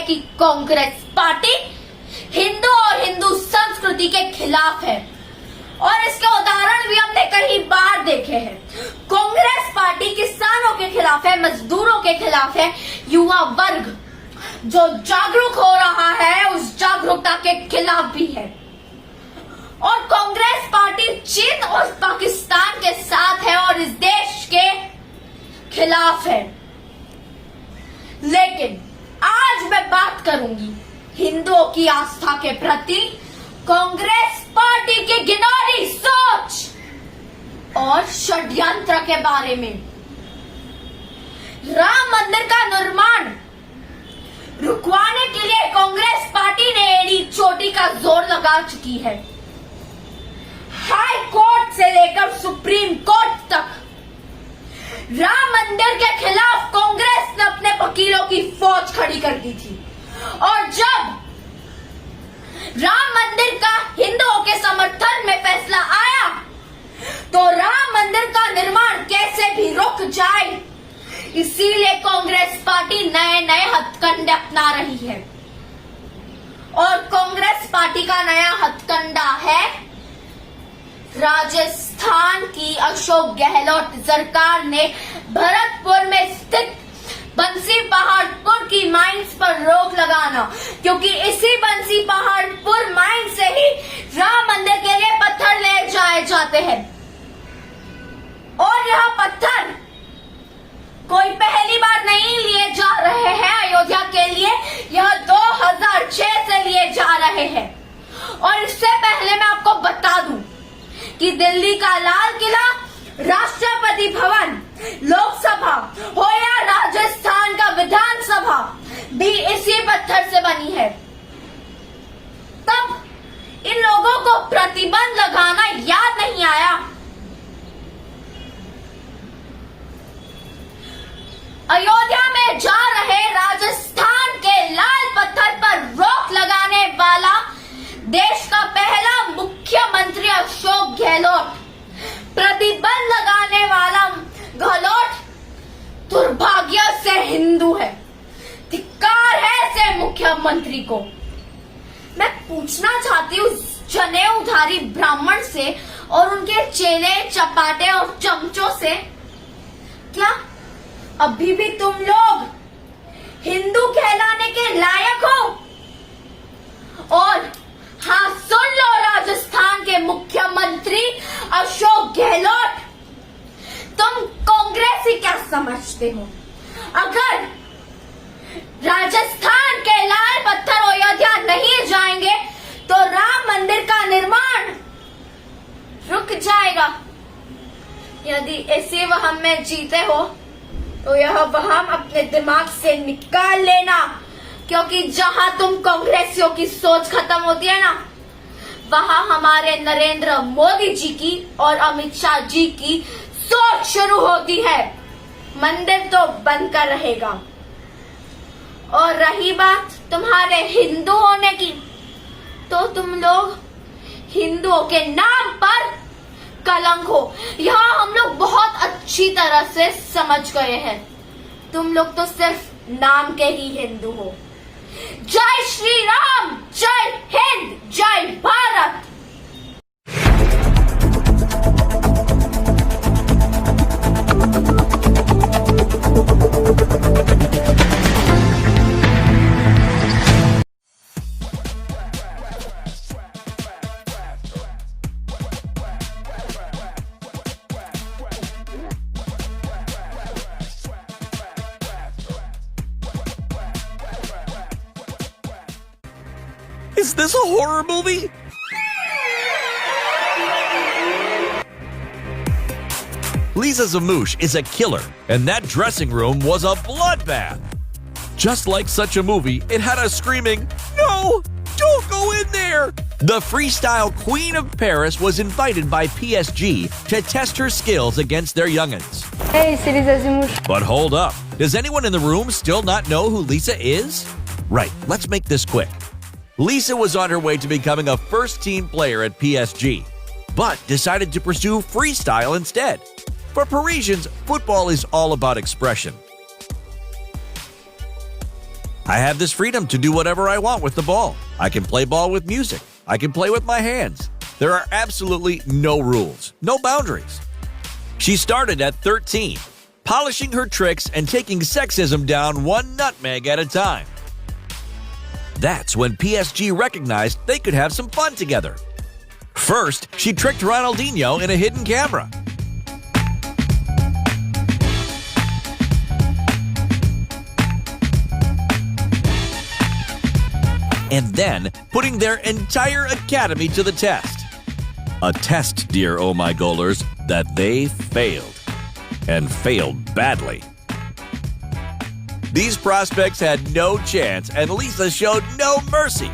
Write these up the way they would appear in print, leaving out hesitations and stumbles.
कि कांग्रेस पार्टी हिंदू और हिंदू संस्कृति के खिलाफ है और इसके उदाहरण भी हमने कई बार देखे हैं। कांग्रेस पार्टी किसानों के खिलाफ है, मजदूरों के खिलाफ है, युवा वर्ग जो जागरूक हो रहा है उस जागरूकता के खिलाफ भी है। और कांग्रेस पार्टी चीन और पाकिस्तान के साथ है और इस देश के खिलाफ है। लेकिन आज मैं बात करूंगी हिंदुओं की आस्था के प्रति कांग्रेस पार्टी की घिनौनी सोच और षड्यंत्र के बारे में। राम मंदिर का निर्माण रुकवाने के लिए कांग्रेस पार्टी ने एड़ी चोटी का जोर लगा चुकी है। हाई कोर्ट से लेकर सुप्रीम कोर्ट तक राम मंदिर के खिलाफ कांग्रेस ने अपने वकीलों की फौज खड़ी कर दी थी और जब राम मंदिर का हिंदुओं के समर्थन में फैसला आया तो राम मंदिर का निर्माण कैसे भी रुक जाए, इसीलिए कांग्रेस पार्टी नए नए हथकंडे अपना रही है। और कांग्रेस पार्टी का नया हथकंडा है राजस्थान की अशोक गहलोत सरकार ने भरतपुर में स्थित बंसी पहाड़पुर की माइंस पर रोक लगाना, क्योंकि इसी बंसी पहाड़पुर माइंस से ही राम मंदिर के लिए पत्थर ले जाए जाते हैं। और यह पत्थर कोई पहली बार नहीं लिए जा रहे हैं अयोध्या के लिए, यह 2006 से लिए जा रहे हैं। और इससे पहले मैं आपको बता दूं कि दिल्ली का लाल किला, राष्ट्रपति भवन, लोकसभा हो या राजस्थान का विधानसभा भी इसी पत्थर से बनी है। तब इन लोगों को प्रतिबंध लगाना याद नहीं आया। अयोध्या में जा रहे राजस्थान के लाल पत्थर पर रोक लगाने वाला देश का पहला मुख्यमंत्री अशोक गहलोत, प्रतिबंध लगाने वाला गहलोत दुर्भाग्य से हिंदू है। धिक्कार है ऐसे मुख्यमंत्री को। मैं पूछना चाहती हूँ जनेऊधारी ब्राह्मण से और उनके चेले चपाटे और चमचों से, क्या अभी भी तुम लोग हिंदू कहलाने के लायक हो? और हाँ, सुन लो राजस्थान के मुख्यमंत्री अशोक गहलोत, तुम कांग्रेसी क्या समझते हो? अगर राजस्थान के लाल पत्थर अयोध्या नहीं जाएंगे तो राम मंदिर का निर्माण रुक जाएगा। यदि इसी वहम में जीते हो तो यह वहम अपने दिमाग से निकाल लेना, क्योंकि जहां तुम कांग्रेसियों की सोच खत्म होती है ना, वहां हमारे नरेंद्र मोदी जी की और अमित शाह जी की सोच शुरू होती है। मंदिर तो बनकर रहेगा। और रही बात तुम्हारे हिंदू होने की, तो तुम लोग हिंदुओं के नाम पर कलंक हो, यह हम लोग बहुत अच्छी तरह से समझ गए हैं। तुम लोग तो सिर्फ नाम के ही हिंदू हो। जय श्री राम, जय हिंद, जय Bharat. Is this a horror movie? Lisa Zamouche is a killer, and that dressing room was a bloodbath. Just like such a movie, it had us screaming, "No! Don't go in there!" The freestyle queen of Paris was invited by PSG to test her skills against their youngins. Hey, c'est Lisa Zamouche. But hold up, does anyone in the room still not know who Lisa is? Right, let's make this quick. Lisa was on her way to becoming a first-team player at PSG, but decided to pursue freestyle instead. For Parisians, football is all about expression. I have this freedom to do whatever I want with the ball. I can play ball with music. I can play with my hands. There are absolutely no rules, no boundaries. She started at 13, polishing her tricks and taking sexism down one nutmeg at a time. That's when PSG recognized they could have some fun together. First, she tricked Ronaldinho in a hidden camera. And then putting their entire academy to the test. A test, dear Oh My Goalers, that they failed. And failed badly. These prospects had no chance, and Lisa showed no mercy.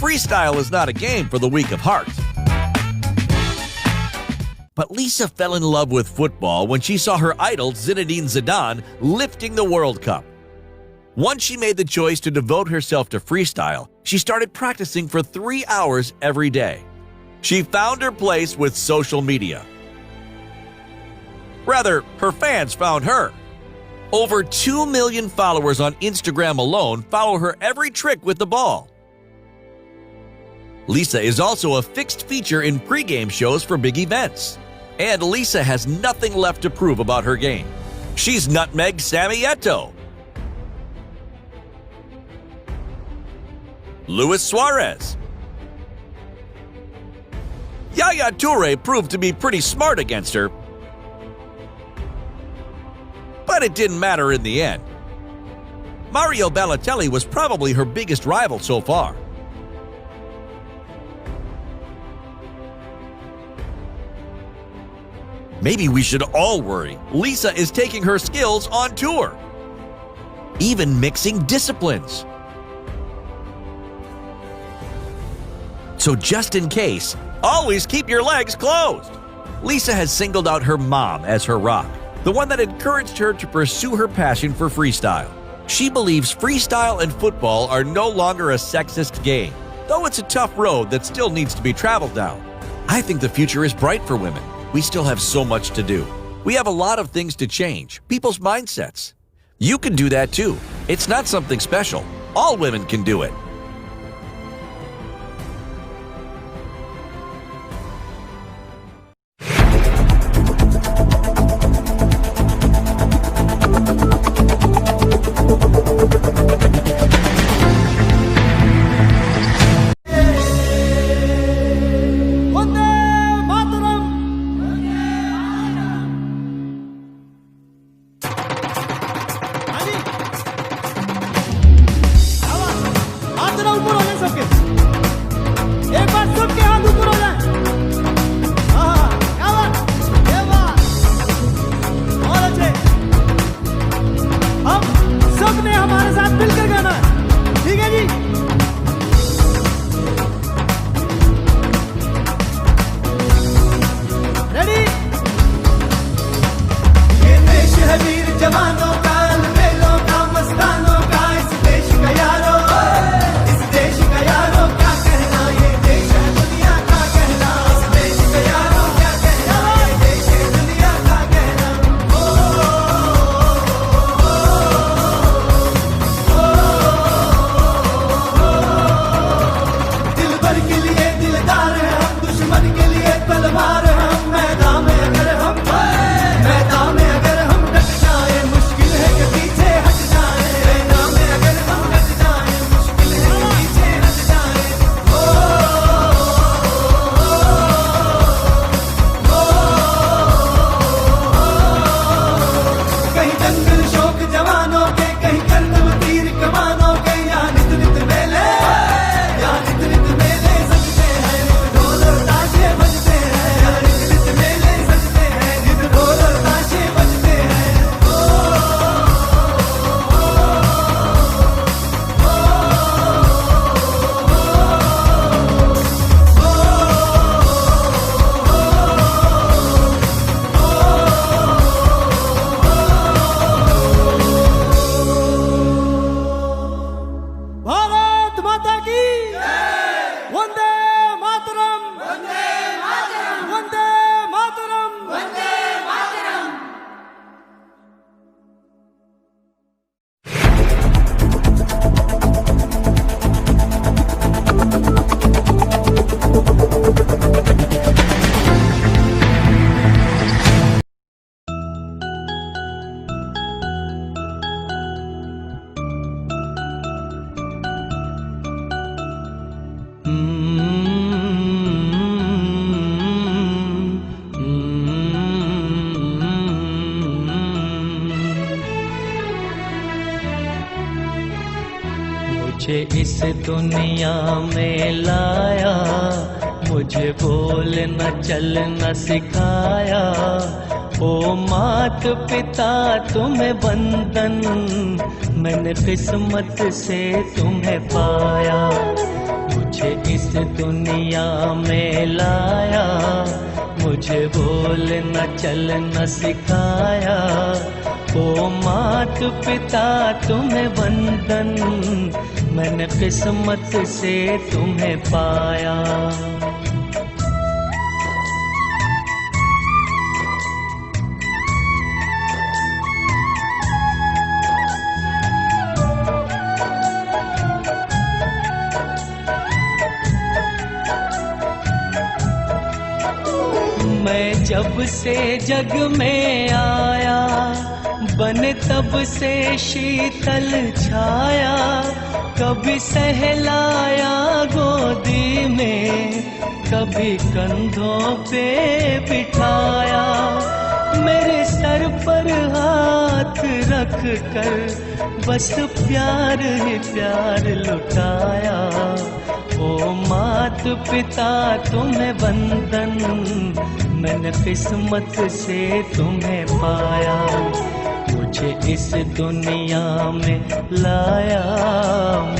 Freestyle is not a game for the weak of heart. But Lisa fell in love with football when she saw her idol Zinedine Zidane lifting the World Cup. Once she made the choice to devote herself to freestyle, she started practicing for 3 hours every day. She found her place with social media. Rather, her fans found her. Over 2 million followers on Instagram alone follow her every trick with the ball. Lisa is also a fixed feature in pregame shows for big events. And Lisa has nothing left to prove about her game. She's nutmegged Sammy Eto'o. Luis Suarez. Yaya Toure proved to be pretty smart against her, but it didn't matter in the end. Mario Balotelli was probably her biggest rival so far. Maybe we should all worry. Lisa is taking her skills on tour, even mixing disciplines. So just in case, always keep your legs closed. Lisa has singled out her mom as her rock, the one that encouraged her to pursue her passion for freestyle. She believes freestyle and football are no longer a sexist game, though it's a tough road that still needs to be traveled down. I think the future is bright for women. We still have so much to do. We have a lot of things to change, people's mindsets. You can do that too. It's not something special. All women can do it. मुझे इस दुनिया में लाया, मुझे बोलना चलना सिखाया। ओ मात पिता तुम्हें बंधन, मैंने किस्मत से तुम्हें पाया। मुझे इस दुनिया में लाया, मुझे बोलना चलना सिखाया। ओ मात पिता तुम्हें बंधन, मैंने किस्मत से तुम्हें पाया। मैं जब से जग में आया, बने तब से शीतल छाया, कभी सहलाया गोदी में, कभी कंधों पे बिठाया, मेरे सर पर हाथ रख कर बस प्यार ही प्यार लुटाया। ओ मात पिता तुम्हें वंदन, मैंने किस्मत से तुम्हें पाया, मुझे इस दुनिया में लाया,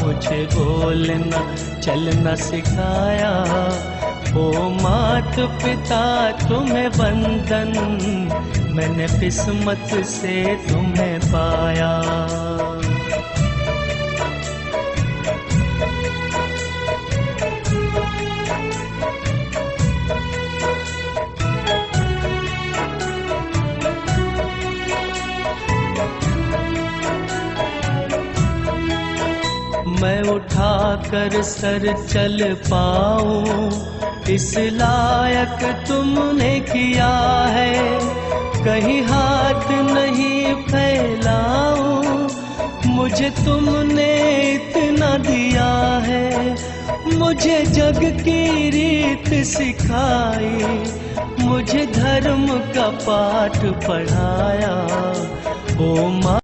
मुझे बोलना चलना सिखाया। ओ मात पिता तुम्हें वंदन, मैंने किस्मत से तुम्हें पाया। मैं उठाकर सर चल पाऊं, इस लायक तुमने किया है, कहीं हाथ नहीं फैलाऊं, मुझे तुमने इतना दिया है, मुझे जग की रीत सिखाई, मुझे धर्म का पाठ पढ़ाया। ओ माँ